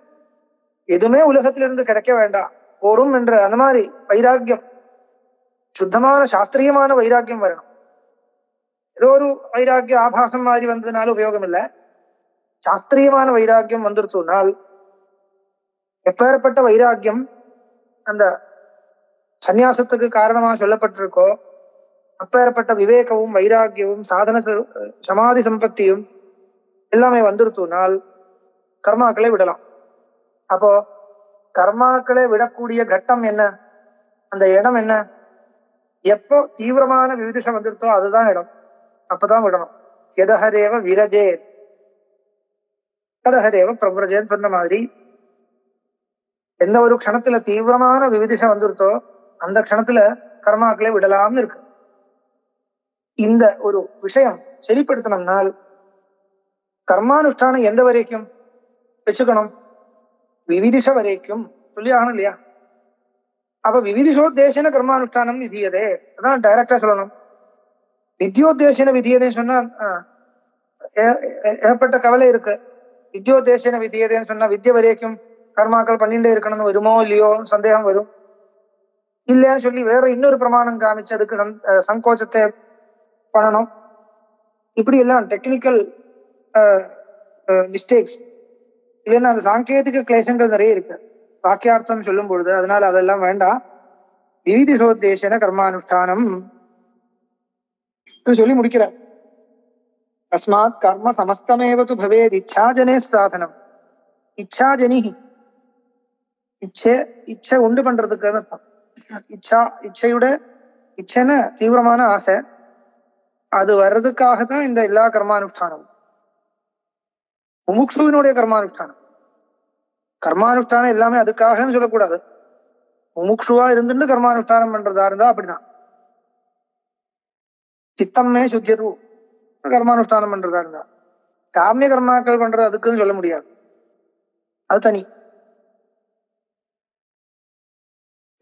எதுவுமே உலகத்திலிருந்து கிடைக்க வேண்டாம் போரும் என்ற அந்த மாதிரி வைராக்கியம், சுத்தமான சாஸ்திரியமான வைராக்கியம் வரணும். ஏதோ ஒரு வைராக்கிய ஆபாசம் மாதிரி வந்ததுனால உபயோகம் இல்லை. சாஸ்திரியமான வைராக்கியம் வந்துருத்துனால், எப்பேற்பட்ட வைராக்கியம் அந்த சந்நியாசத்துக்கு காரணமாக சொல்லப்பட்டிருக்கோ அப்பேற்பட்ட விவேகமும் வைராக்கியமும் சாதன சமாதி சம்பத்தியும் எல்லாமே வந்துருத்துனால் கர்மாக்களை விடலாம். அப்போ கர்மாக்களை விடக்கூடிய கட்டம் என்ன, அந்த இடம் என்ன? எப்போ தீவிரமான விவிதிஷம் வந்துருத்தோ அதுதான் இடம், அப்பதான் விடணும். எதஹரேவ விரஜே ததஹரேவ பிரவ்ரஜேன்னு சொன்ன மாதிரி எந்த ஒரு க்ஷணத்துல தீவிரமான விவிதிஷம் வந்துருத்தோ அந்த க்ஷணத்துல கர்மாக்களை விடலாம்னு இருக்கு. இந்த ஒரு விஷயம் சரிப்படுத்தணும்னால் கர்மானுஷ்டானம் எந்த வரைக்கும் வச்சுக்கணும்? விவிதிஷ வரைக்கும் சொல்லி ஆகணும் இல்லையா? அப்ப விவிதிஷோத்தேசன கர்மானுஷ்டானம் விதியதே, அதான் டைரக்டா சொல்லணும். வித்யோத்தேசன விதியதேன்னு சொன்னா ஏற்பட்ட கவலை இருக்கு. வித்யோத்தேசன விதியதேன்னு சொன்னா வித்ய வரைக்கும் கர்மாக்கள் பண்ணிட்டே இருக்கணும்னு வருமோ இல்லையோ சந்தேகம் வரும். இல்லைன்னு சொல்லி வேற இன்னொரு பிரமாணம் காமிச்சு அதுக்கு சங்கோச்சத்தை பண்ணணும். இப்படி எல்லாம் டெக்னிக்கல் மிஸ்டேக்ஸ், இல்லைன்னா அந்த சாங்கேதிக கிளேசங்கள் நிறைய இருக்கு வாக்கியார்த்தம் சொல்லும் பொழுது. அதனால அதெல்லாம் வேண்டாம். விவிதிஷோத்தேசன கர்மானுஷ்டானம் சொல்லி முடிக்கிறார். தஸ்மாத் கர்ம சமஸ்தமேவது பவேத் இச்சாஜனே சாதனம். இச்சாஜனி இச்சை உண்டு பண்றதுக்கு இச்சைன்னு தீவிரமான ஆசை, அது வர்றதுக்காக தான் இந்த எல்லா கர்மானுஷ்டானம். முமுக்ஷுவினுடைய கர்மானுஷ்டானம் எல்லாமே அதுக்காகன்னு சொல்லக்கூடாது. முமுக்ஷுவா இருந்துட்டு கர்மானுஷ்டானம் பண்றதா இருந்தா அப்படிதான். சித்தம்மே சுத்தியது கர்மானுஷ்டானம் பண்றதா இருந்தா, காமிய கர்மாக்கள் பண்றது அதுக்குன்னு சொல்ல முடியாது, அது தனி.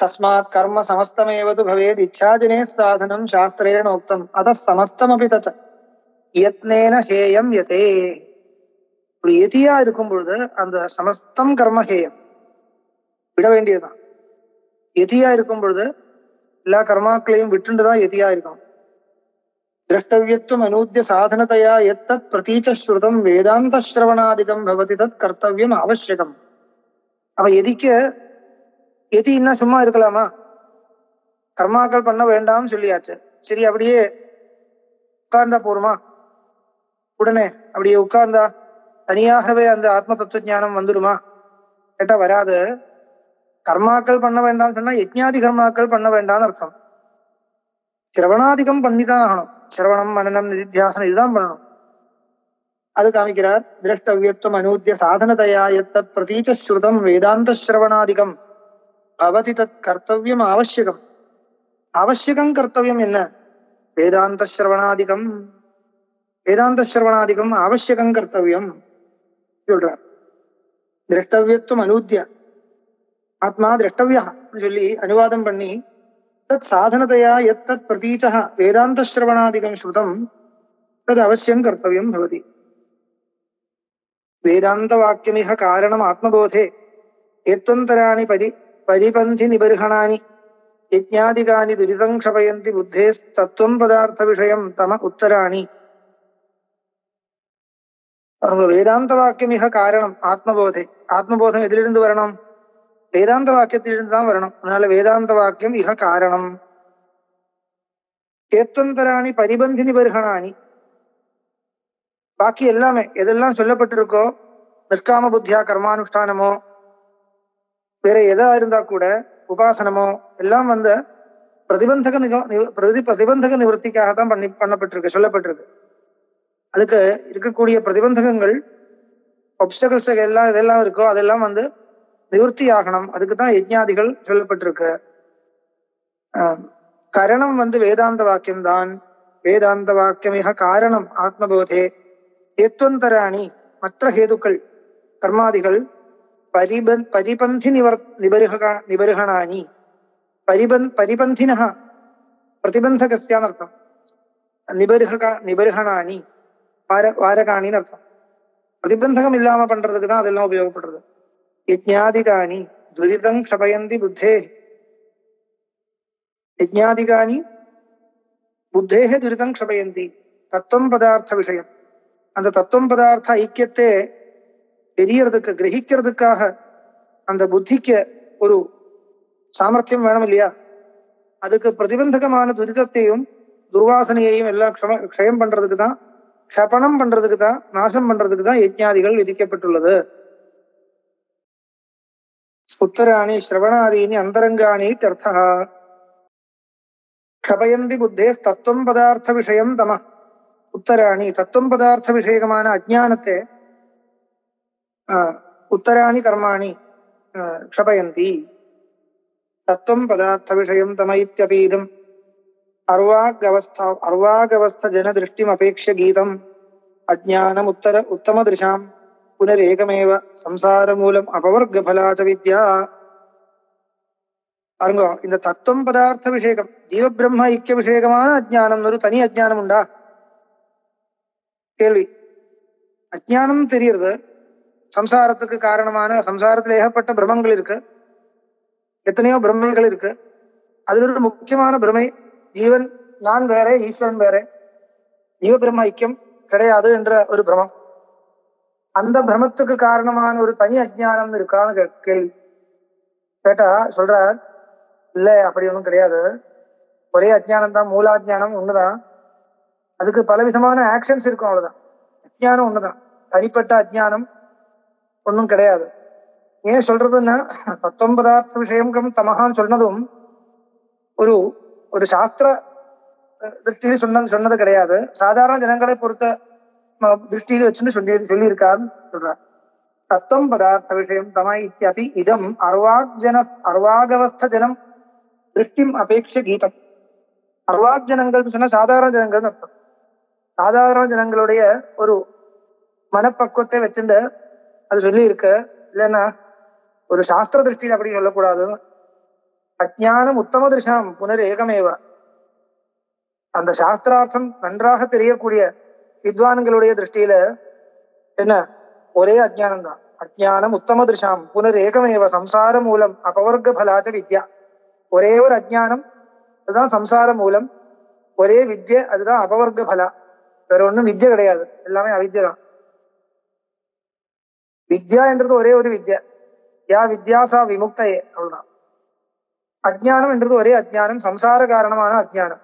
தஸ்மாத் கர்ம சமஸ்தமேவது பவேத் இச்சாஜனே சாதனம் சாஸ்திரேண உக்தம் அத சமஸ்தமபி தத் யத்னேன ஹேயம் யதே. ஒரு எதியா இருக்கும் பொழுது அந்த சமஸ்தம் கர்ம ஹேயம் விட வேண்டியதுதான். எதியா இருக்கும் பொழுது எல்லா கர்மாக்களையும் விட்டுண்டுதான் எதியா இருக்கும். திரஷ்டவியத்துவம் அனூத்திய சாதனத்தையா எத்தத் பிரதீச்ச ஸ்ருதம் வேதாந்த ஸ்ரவணாதிகம் பவதி தத் கர்த்தவியம் அவசியகம். அவ எதிக்கு எதின்னா சும்மா இருக்கலாமா? கர்மாக்கள் பண்ண வேண்டாம்னு சொல்லியாச்சு, சரி அப்படியே உட்கார்ந்தா போருமா? உடனே அப்படியே உட்கார்ந்தா தனியாகவே அந்த ஆத்ம தத்துவ ஞானம் வந்துடுமா? கேட்டா வராது. கர்மாக்கள் பண்ண வேண்டாம்னு சொன்னா யஜ்ஞாதி கர்மாக்கள் பண்ண வேண்டாம்னு அர்த்தம். சிரவணாதிகம் பண்ணிதான் ஆகணும். சிரவணம், மனனம், நிதித்தியாசனம் இதுதான் பண்ணணும். அது காமிக்கிறார். திரஷ்டவியத்துவம் அனூத்திய சாதனதையா எத்தத் பிரதீச்ச ஸ்ருதம் வேதாந்த சிரவணாதிகம் பவதி தத் கர்த்தவியம் அவசியகம். அவசியகம் கர்த்தவியம் என்ன? வேதாந்த சிரவணாதிகம். வேதாந்த சிரவணாதிகம் அவசியகம் கர்த்தவியம் சொல்றார். திரஷ்டவியத்துவம் அனூத்திய ஆத்மா திரஷ்டவியா சொல்லி அனுவாதம் பண்ணி தத் சாதனதையா எத்தத் பிரதீச்ச வேதாந்த சிரவணாதிகம் ஸ்ருதம் தது அவசியம் கர்த்தவியம் பவதி. வேதாந்த வாக்கியமிக காரணம் ஆத்மபோதே ஏத்வந்தராணி பரிபந்தி நிபர்ஹணானி யஜ்ஞாதிகானி துரிதம் க்ஷபயந்தி புத்தேஸ்தத்வம் பதார்த்த விஷயம் தம உத்தராணி. வேதாந்த வாக்கியமிக காரணம் ஆத்மபோதே. ஆத்மபோதம் எதிலிருந்து வரணும்? வேதாந்த வாக்கியத்திலிருந்து தான் வரணும். அதனால வேதாந்த வாக்கியம் இக காரணம். ஏத்வந்தராணி பரிபந்தி நிபர்ஹணானி, பாக்கி எல்லாமே எதெல்லாம் சொல்லப்பட்டிருக்கோ, நிஷ்காம புத்தியா கர்மானுஷ்டானமோ வேற எதா இருந்தா கூட உபாசனமோ எல்லாம் வந்து பிரதிபந்தக நிவர்த்திக்காக தான் பண்ணப்பட்டிருக்கு, சொல்லப்பட்டிருக்கு. அதுக்கு இருக்கக்கூடிய பிரதிபந்தகங்கள் ஒப்ஸ்டகல்ஸ் எல்லாம் எதெல்லாம் இருக்கோ அதெல்லாம் வந்து நிவர்த்தி ஆகணும். அதுக்கு தான் யஜ்ஞாதிகள் சொல்லப்பட்டிருக்கு. கரணம் வந்து வேதாந்த வாக்கியம் தான். வேதாந்த வாக்கியமிக காரணம் ஆத்மபோதே ஏத்வந்தராணி மற்ற ஹேதுக்கள் கர்மாதிகள் பரிபந்தி நிபர்ஹணானி பரிபந்தினः பிரதிபந்தகஸ்யானர்த்தம். நிபர்ஹணானி வாரகாணின்னு அர்த்தம். பிரதிபந்தகம் இல்லாம பண்றதுக்கு தான் அதெல்லாம் உபயோகப்படுறது. யஜ்ஞாதிகானி துரிதம் க்ஷபயந்தி புத்தே. யஜ்ஞாதிகானி புத்தேஹ துரிதம் க்ஷபயந்தி. தத்துவம் பதார்த்த விஷயம். அந்த தத்துவம் பதார்த்த ஐக்கியத்தை தெரியறதுக்கு கிரகிக்கிறதுக்காக அந்த புத்திக்கு ஒரு சாமர்த்தியம் வேணும் இல்லையா? அதுக்கு பிரதிபந்தகமான துரிதத்தையும் துர்வாசனையையும் எல்லாம் க்ஷயம் பண்றதுக்கு தான், க்ஷபணம் பண்றதுக்கு தான், நாசம் பண்றதுக்கு தான் யஜ்ஞாதிகள் விதிக்கப்பட்டுள்ளது. உத்தராணி ஸ்ரவணாதீனி அந்தரங்காணி அர்த்தா. க்ஷபயந்தி புத்தே தத்துவம் பதார்த்த விஷயம் தம. உத்தராணி தத்துவம் பதார்த்த விஷயமான அஜ்ஞானத்தை உத்தராணி கர்மாணி க்ஷபயந்தி. தத்துவம் பதார்த்த விஷயம் தம இத்யபீதம் அர்வாகவஸ்த ஜன திருஷ்டிம் அபேக்ஷ கீதம் அஜ்ஞானம் உத்தம திருஷாம் புனரேகமேவ சம்சார மூலம் அபவர்க பலாச்ச வித்யா. பாருங்க, இந்த தத்துவம் பதார்த்த விஷயம் ஜீவ பிரம்ம ஐக்கிய விஷயமான அஜ்ஞானம், ஒரு தனி அஜ்ஞானம் உண்டா? கேள்வி. அஜ்ஞானம் தெரியறது சம்சாரத்துக்கு காரணமான, சம்சாரத்தில் ஏகப்பட்ட பிரம்மங்கள் இருக்கு, எத்தனையோ பிரம்மைகள் இருக்கு. அதுல ஒரு முக்கியமான பிரமை ஜீவன் நான் வேற ஈஸ்வரன் வேற, ஜீவ பிரம்ம ஐக்கியம் கிடையாது என்ற ஒரு பிரமம். அந்த பிரமத்துக்கு காரணமான ஒரு தனி அஜ்ஞானம் இருக்கான்னு கேள்வி கேட்டா சொல்றார், இல்ல அப்படி ஒன்றும் கிடையாது, ஒரே அஜ்ஞானம் தான், மூலாஜ்ஞானம் ஒண்ணுதான், அதுக்கு பலவிதமான ஆக்ஷன்ஸ் இருக்கும், அவ்வளவுதான். அஜ்ஞானம் ஒண்ணுதான், தனிப்பட்ட அஜ்ஞானம் ஒன்றும் கிடையாது. ஏன் சொல்றதுன்னா, தத்துவம் பதார்த்த விஷயம் தமகான்னு சொன்னதும் ஒரு ஒரு சாஸ்திர திருஷ்டியில் சொன்னது கிடையாது, சாதாரண ஜனங்களை பொறுத்த திருஷ்டியில் வச்சுன்னு சொல்லியிருக்காருன்னு சொல்றார். தத்துவம் பதார்த்த விஷயம் தம இத்தியபி இதம் அர்வாகவஸ்த ஜனம் திருஷ்டிம் அபேட்ச கீதம். அர்வாக் ஜனங்கள் சொன்னா சாதாரண ஜனங்கள் அர்த்தம். சாதாரண ஜனங்களுடைய ஒரு மனப்பக்குவத்தை வச்சுட்டு அது சொல்லி இருக்கு. இல்லைன்னா ஒரு சாஸ்திர திருஷ்டியில் அப்படி சொல்லக்கூடாது. அஜ்ஞானம் உத்தம திருஷாம் புனர் ஏகமேவ. அந்த சாஸ்திரார்த்தம் நன்றாக தெரியக்கூடிய வித்வான்களுடைய திருஷ்டியில என்ன, ஒரே அஜ்ஞானம் தான். அஜ்ஞானம் உத்தம திருஷாம் புனர் ஏகமேவ சம்சார மூலம் அபவர்க பலாச்ச வித்யா. ஒரே ஒரு அஜ்ஞானம், அதுதான் சம்சார மூலம். ஒரே வித்யை, அதுதான் அபவர்க பலா. வேற ஒன்றும் வித்யை கிடையாது, எல்லாமே அவித்யை தான். வித்யா என்றது ஒரே ஒரு வித்யா, யா வித்யாசா விமுக்தையே, அவ்வளவுதான். அஜ்ஞானம் என்றது ஒரே அஜ்ஞானம், சம்சார காரணமான அஜ்ஞானம்.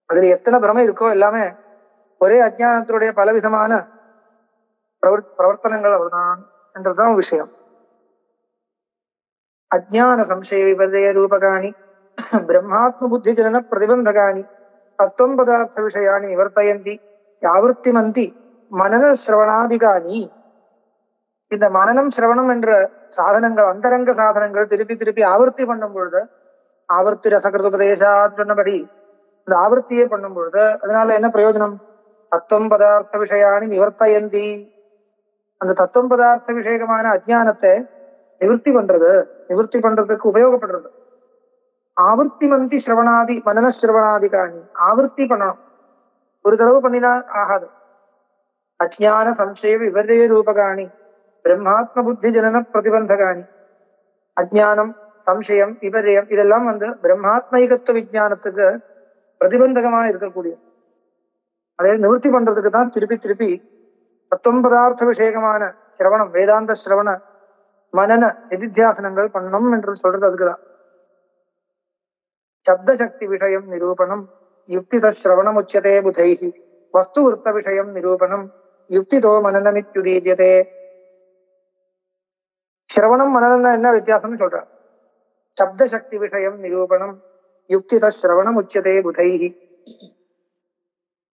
அதுல எத்தனை பிரமை இருக்கோ எல்லாமே ஒரே அஜ்ஞானத்தினுடைய பலவிதமான பிரவர்த்தனங்கள், அவ்வளவுதான் என்றதுதான் விஷயம். அஜ்ஞான சம்சய விபர்தய ரூபகாணி பிரம்மாத்ம புத்தி ஜனன பிரதிபந்தகாணி தத்துவம் பதார்த்த விஷயானி நிவர்த்தயந்தி யாவர்த்திமந்தி மனன சிரவணாதிகானி. இந்த மனனம் சிரவணம் என்ற சாதனங்கள், அந்தரங்க சாதனங்கள் திருப்பி திருப்பி ஆவர்த்தி பண்ணும் பொழுது, ஆவர்த்தி ரசகிருத உபதேசா சொன்னபடி இந்த ஆவர்த்தியே பண்ணும் பொழுது அதனால என்ன பிரயோஜனம்? தத்துவம் பதார்த்த விஷயானி நிவர்த்தயந்தி. அந்த தத்துவம் பதார்த்த விஷயமான அஜ்ஞானத்தை நிவர்த்தி பண்றதுக்கு உபயோகப்படுறது. ஆவர்த்தி மந்தி சிரவணாதி மனன சிரவணாதிகாணி. ஆவர்த்தி பண்ணணும், ஒரு தடவை பண்ணினா ஆகாது. அஜ்ஞான சம்சய விபர்ய ரூபகாணி பிரம்மாத்ம புத்தி ஜனன பிரதிபந்தகாணி. அஜ்ஞானம், சம்சயம், விபர்யம் இதெல்லாம் பிரம்மாத்மைகத்துவ விஜயானத்துக்கு பிரதிபந்தகமா இருக்கக்கூடிய, அதை நிவர்த்தி பண்றதுக்கு தான் திருப்பி திருப்பி தத்துவம் பதார்த்த விஷயமான சிரவணம், வேதாந்த சிரவண மனன நிதித்தியாசனங்கள் பண்ணணும் என்று சொல்றது அதுக்குதான். சப்த சக்தி விஷயம் நிரூபணம் யுக்தித சிரவணம் உச்சதே புதைஹி வஸ்து விருத்த விஷயம் நிரூபணம் யுக்திதோ மனநமித்யுதீரியதே. சிரவணம் மனநம் என்ன வித்தியாசம்னு சொல்ற. சப்த சக்தி விஷயம் நிரூபணம் யுக்தித சிரவணம் உச்சதே புதைஹி.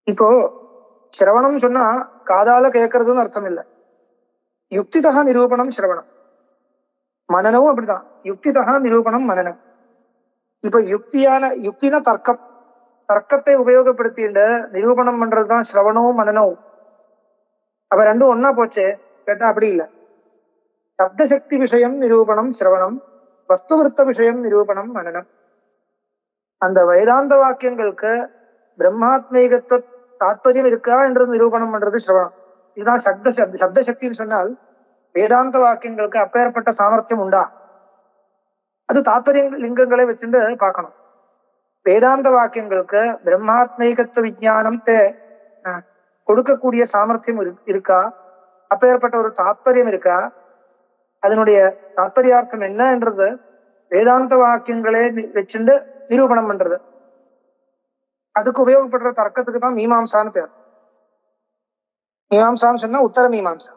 இப்போ சிரவணம் சொன்னா காதால கேட்கறதுன்னு அர்த்தம் இல்லை. யுக்திதா நிரூபணம் சிரவணம், மனனவும் அப்படிதான். யுக்திதா நிரூபணம் மனனம். இப்ப யுக்தினா தர்க்கம், தர்க்கத்தை உபயோகப்படுத்திட்டு நிரூபணம் பண்றதுதான் சிரவணவும் மனனவும். அப்ப ரெண்டும் ஒன்னா போச்சு கேட்டா அப்படி இல்லை. சப்த சக்தி விஷயம் நிரூபணம் சிரவணம், வஸ்து விருத்த விஷயம் நிரூபணம் மனனம். அந்த வேதாந்த வாக்கியங்களுக்கு பிரம்மாத்மீகத்துவ தாத்பரியம் இருக்கா என்று நிரூபணம் பண்றது சிரவணம். இதுதான் சப்த சக்தின்னு சொன்னால் வேதாந்த வாக்கியங்களுக்கு அப்பேற்பட்ட சாமர்த்தியம் உண்டா, அது தாத்பரிய லிங்கங்களை வச்சுட்டு பார்க்கணும். வேதாந்த வாக்கியங்களுக்கு பிரம்மாத்மீகத்துவ விஜயானத்தை கொடுக்கக்கூடிய சாமர்த்தியம் இருக்கா, அப்பேற்பட்ட ஒரு தாத்பரியம் இருக்கா, அதனுடைய தாத்பரியார்த்தம் என்னன்றது வேதாந்த வாக்கியங்களே வச்சுட்டு நிரூபணம் பண்றது. அதுக்கு உபயோகப்படுற தர்க்கத்துக்கு தான் மீமாம்சான்னு பேர். மீமாம்சான்னு சொன்னா உத்தர மீமாம்சா.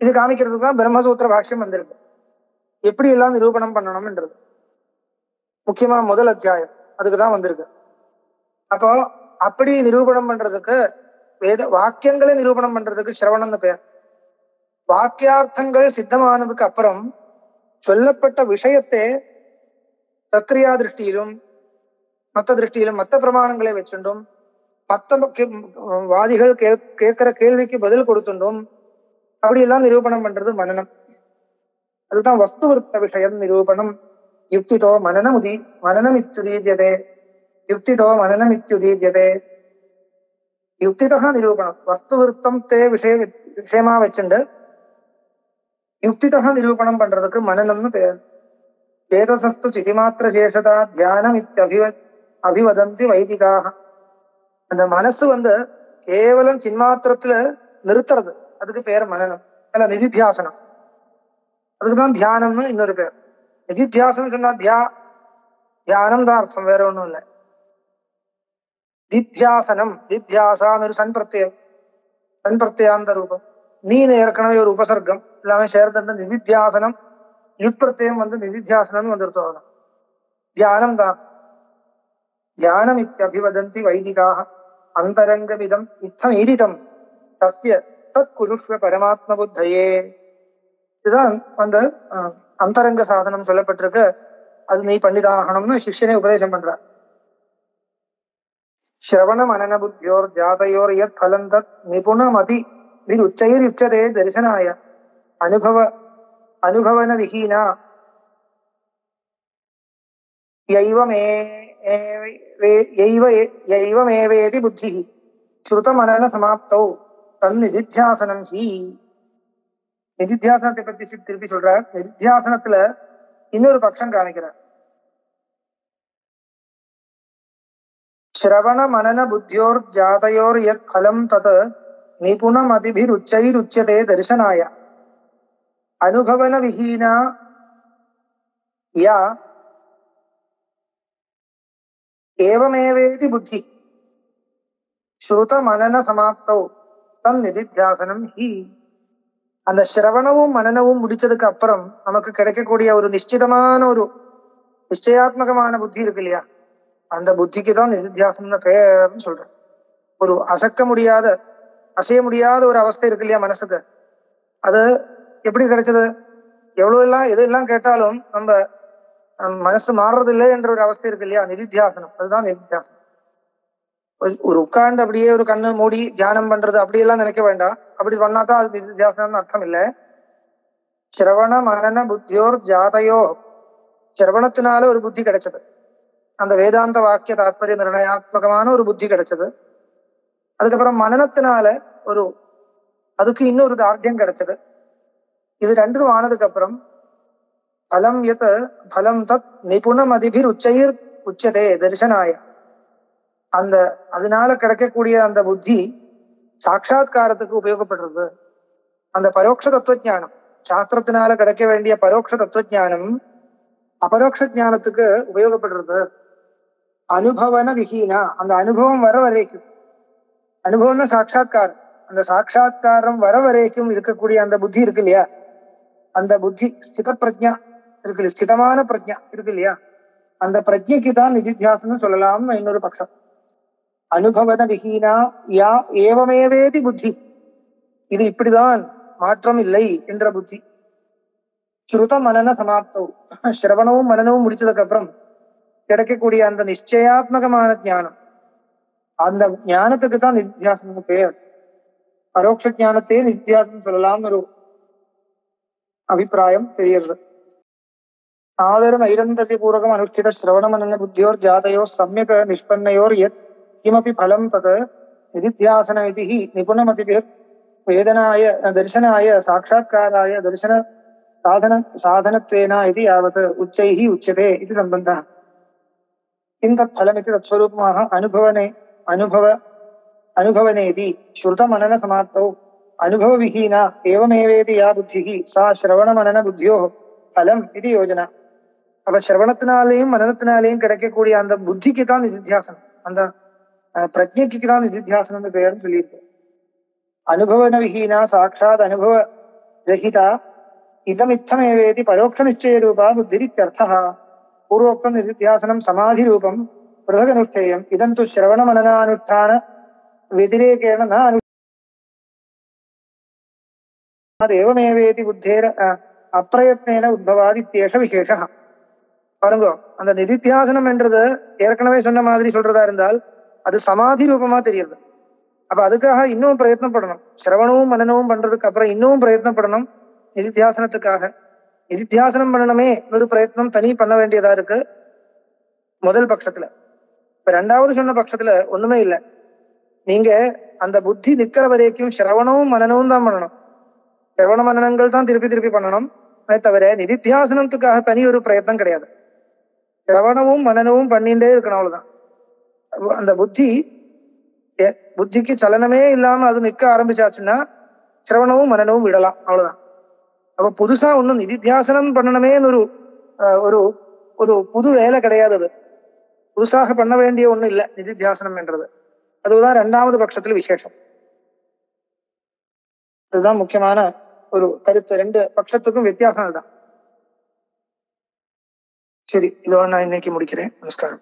இது காமிக்கிறதுக்கு தான் பிரம்மசூத்திர பாஷ்யம் வந்திருக்கு, எப்படி எல்லாம் நிரூபணம் பண்ணணும்ன்றது. முக்கியமா முதல் அத்தியாயம் அதுக்குதான் வந்திருக்கு. அப்போ அப்படி நிரூபணம் பண்றதுக்கு வாக்கியங்களை நிரூபணம் பண்றதுக்கு சிரவணம்னு பேர். வாக்கியார்த்தங்கள் சித்தமானதுக்கு அப்புறம் சொல்லப்பட்ட விஷயத்தை பிரக்ரியா திருஷ்டியிலும் மற்ற திருஷ்டியிலும் மற்ற பிரமாணங்களை வச்சுண்டும் மற்ற வாதிகள் கேட்கிற கேள்விக்கு பதில் கொடுத்துண்டும் அப்படி எல்லாம் நிரூபணம் பண்றது மனனம். அதுதான் வஸ்து விருத்த விஷயம் நிரூபணம் யுக்திதோ மனனம் இத்யுதீரியதே. யுக்திதோ மனனம் இத்யுதீரியதே. யுக்திதா நிரூபணம் வஸ்து விருத்தம் விஷயமா வச்சுண்டு யுக்திதா நிரூபணம் பண்றதுக்கு மனனம்னு பேர். சேதசஸ்து சிதிமாத்திர சேஷதா தியானம் அபிவதந்தி வைதிகாக. அந்த மனசு கேவலம் சின்மாத்திரத்துல நிறுத்துறது, அதுக்கு பேர் மனனம், அல்ல நிதித்தியாசனம். அதுக்குதான் தியானம்னு இன்னொரு பேர். நிதித்தியாசனம் சொன்னா தியானம் தான் அர்த்தம், வேற ஒண்ணும் இல்லை. தித்தியாசனம், தித்தியாசான்னு ஒரு சன்பிரத்யாந்த ரூபம். நீ ஏற்கனவே ஒரு உபசர்க்கம் எல்லாமே சேர்ந்து நிதித்தியாசனம், யுட்பிரத்யம் நிதித்தியாசனம் வந்துருத்தோம். தியானம் தான். தியானம் இத்தியபிவதந்தி வைதிகாக அந்தரங்கமிதம் இத்தம் ஈரிதம் தஸ்ய தத் குருஷ்வ பரமாத்ம புத்தையே. இதுதான் அந்தரங்க சாதனம் சொல்லப்பட்டிருக்கு. அது நீ பண்ணிதாகணும்னு சிஷ்யனை உபதேசம் பண்ற. ஸ்ரவண மனன புத்தியோர் ஜாதையோர் யத் பலம் தத் நிபுணமதி விருச்சைருச்சதே தரிசனாய அனுபவன விஹீனா யைவமேவேதி புத்தி ஸ்ருத மனன சமாப்தௌ தன் நிதித்தியாசனம் ஹி. நிதித்தியாசனத்தை பற்றி திருப்பி சொல்றார். நிதித்தியாசனத்துல இன்னொரு பட்சம் காமிக்கிறார். ஸ்ரவண மனன புத்தியோர் ஜாதையோர் யத் பலம் தத் நிபுணமதிபிருச்சைருச்சதே தரிசனாய அனுபவன விஹீனா யா ஏவமேவேதி புத்தி ஸ்ருத மனன சமாப்தௌ தன் நிதித்தியாசனம் ஹி. அந்த சிரவணமும் மனனவும் முடிச்சதுக்கு அப்புறம் நமக்கு கிடைக்கக்கூடிய ஒரு நிச்சயமான ஒரு நிச்சயாத்மகமான புத்தி இருக்கு இல்லையா, அந்த புத்திக்கு தான் நிதித்தியாசனம்னு பேர்னு சொல்றேன். ஒரு அசைக்க முடியாத அசைய முடியாத ஒரு அவஸ்தை இருக்கு இல்லையா மனசுக்கு, அது எப்படி கிடைச்சது? எவ்வளவு எல்லாம் எதெல்லாம் கேட்டாலும் நம்ம மனசு மாறுறது இல்லை என்ற ஒரு அவஸ்தை இருக்கு இல்லையா, நிதித்தியாசனம். அதுதான் நிதித்தியாசனம். ஒரு உட்கார்ந்து அப்படியே ஒரு கண்ணு மூடி தியானம் பண்றது அப்படியெல்லாம் நினைக்க வேண்டாம். அப்படி பண்ணாதான் அது நிதித்தியாசனம்னு அர்த்தம் இல்லை. சிரவண மனன புத்தியோர் ஜாதையோ, சிரவணத்தினால ஒரு புத்தி கிடைச்சது, அந்த வேதாந்த வாக்கிய தாற்பரிய நிர்ணயாத்மகமான ஒரு புத்தி கிடைச்சது. அதுக்கப்புறம் மனனத்தினால ஒரு அதுக்கு இன்னொரு தார்த்தியம் கிடைச்சது. இது ரெண்டும் ஆனதுக்கு அப்புறம் பலம் எத் பலம் தத் நிபுணம் அதிபிர் உச்சைர் உச்சதே தரிசனாய, அந்த அதனால கிடைக்கக்கூடிய அந்த புத்தி சாட்சா்காரத்துக்கு உபயோகப்படுறது. அந்த பரோட்ச தத்துவஜானம், சாஸ்திரத்தினால கிடைக்க வேண்டிய பரோட்ச தத்துவஜானம் அபரோக்ஷ ஜானத்துக்கு உபயோகப்படுறது. அனுபவன விஹீனா, அந்த அனுபவம் வர வரைக்கும், அனுபவம்னா சாட்சா்காரம், அந்த சாட்சா்காரம் வர வரைக்கும் இருக்கக்கூடிய அந்த புத்தி இருக்கு இல்லையா, அந்த புத்தி ஸ்தித பிரஜா இருக்கு இல்லையா, ஸ்திதமான பிரஜா இருக்கு இல்லையா, அந்த பிரஜைக்கு தான் நிதித்தியாசனம் சொல்லலாம்னு இன்னொரு பட்சம். அனுபவன விஹீனா யா ஏவமேவேதி புத்தி, இது இப்படிதான், மாற்றம் இல்லை என்ற புத்தி. ஸ்ருத மனன சமாப்தம், சிரவணவும் மனனவும் முடிச்சதுக்கு அப்புறம் கிடைக்கக்கூடிய அந்த நிச்சயாத்மகமான ஞானம், அந்த ஞானத்துக்கு தான் நிதித்தியாசனம் பெயர். பரோட்ச ஞானத்தையே நிதித்தியாசனம் சொல்லலாம்னு ஒரு அபிப்பிராயம் தெரியுது. ஆதர நைரந்தர்ய பூர்வகம் அனுஷ்டித சிரவண மனன புத்தியோர் ஜாதையோ சம்யக் நிஷ்பன்னையோர் யத் கிமபி பலம் தத் நிதித்தியாசன இதி நிபுணமதிபிர் வேதனாய தரிசனாய சாட்சா்காராய தரிசன சாதனத்வேன இது யாவத் உச்சைஹி உச்சதே இது சம்பந்தः. किं तत् फलमिति तत्स्वरूपमाह अनुभवनेति श्रुतमनन समाप्तौ अनुभवविहीना एवमेवेति या बुद्धिः सा श्रवणमनन बुद्धियोः फलम् इति योजना. அப்ப சிரவணத்தினாலேயும் மனனத்தினாலேயும் கிடைக்கக்கூடிய அந்த புத்திக்கு தான் நிதித்தியாசனம், அந்த பிரஜைக்கு தான் நிதித்தியாசனம்னு பெயர்னு சொல்லியிருக்கு. அனுபவன விஹீனா சாட்சாத் அனுபவ ரஹிதா இதமித்தமேவேதி பரோட்ச நிச்சய ரூபா புத்திரித்யர்த்தः. पूर्वोक्तम निधिध्यासनम समाधि रूपम पृथक अनुष्ठेयम इदं तु श्रवण मननानुष्ठान व्यतिरेकेण न अनुष्ठानात् एवमेवेति बुद्धेर अप्रयत्नेन उद्भवादित्येष विशेषः. பாருங்க, அந்த நிதித்தியாசனம் என்றது ஏற்கனவே சொன்ன மாதிரி சொல்றதா இருந்தால் அது சமாதி ரூபமா தெரியுது. அப்ப அதுக்காக இன்னும் பிரயத்னப்படணும். சிரவணமும் மனனமும் பண்றதுக்கு அப்புறம் இன்னும் பிரயத்னப்படணும் நிதித்தியாசனத்துக்காக. நிதித்தியாசனம் பண்ணணுமே ஒரு பிரயத்னம் தனி பண்ண வேண்டியதா இருக்கு முதல் பட்சத்துல. இப்ப ரெண்டாவது சொன்ன பட்சத்துல ஒண்ணுமே இல்லை. நீங்க அந்த புத்தி நிக்கிற வரைக்கும் சிரவணமும் மனனமும் தான் பண்ணணும். சிரவண மனனங்கள் தான் திருப்பி திருப்பி பண்ணணும். அதை தவிர நிதித்தியாசனத்துக்காக தனி ஒரு பிரயத்னம் கிடையாது. சிரவணமும் மனனமும் பண்ணிட்டே இருக்கணும், அவ்வளவுதான். அந்த புத்திக்கு சலனமே இல்லாம அது நிக்க ஆரம்பிச்சாச்சுன்னா சிரவணமும் மனனமும் விடலாம், அவ்வளவுதான். அப்ப புதுசா ஒன்னும் நிதித்தியாசனம் பண்ணணுமேன்னு ஒரு ஒரு புது வேலை கிடையாது. அது புதுசாக பண்ண வேண்டிய ஒண்ணு இல்லை நிதித்தியாசனம் என்றது. அதுதான் ரெண்டாவது பட்சத்துல விசேஷம். அதுதான் முக்கியமான ஒரு கருத்து. ரெண்டு பட்சத்துக்கும் வித்தியாசம் தான். சரி, இதோட நான் இன்னைக்கு முடிக்கிறேன். நமஸ்காரம்.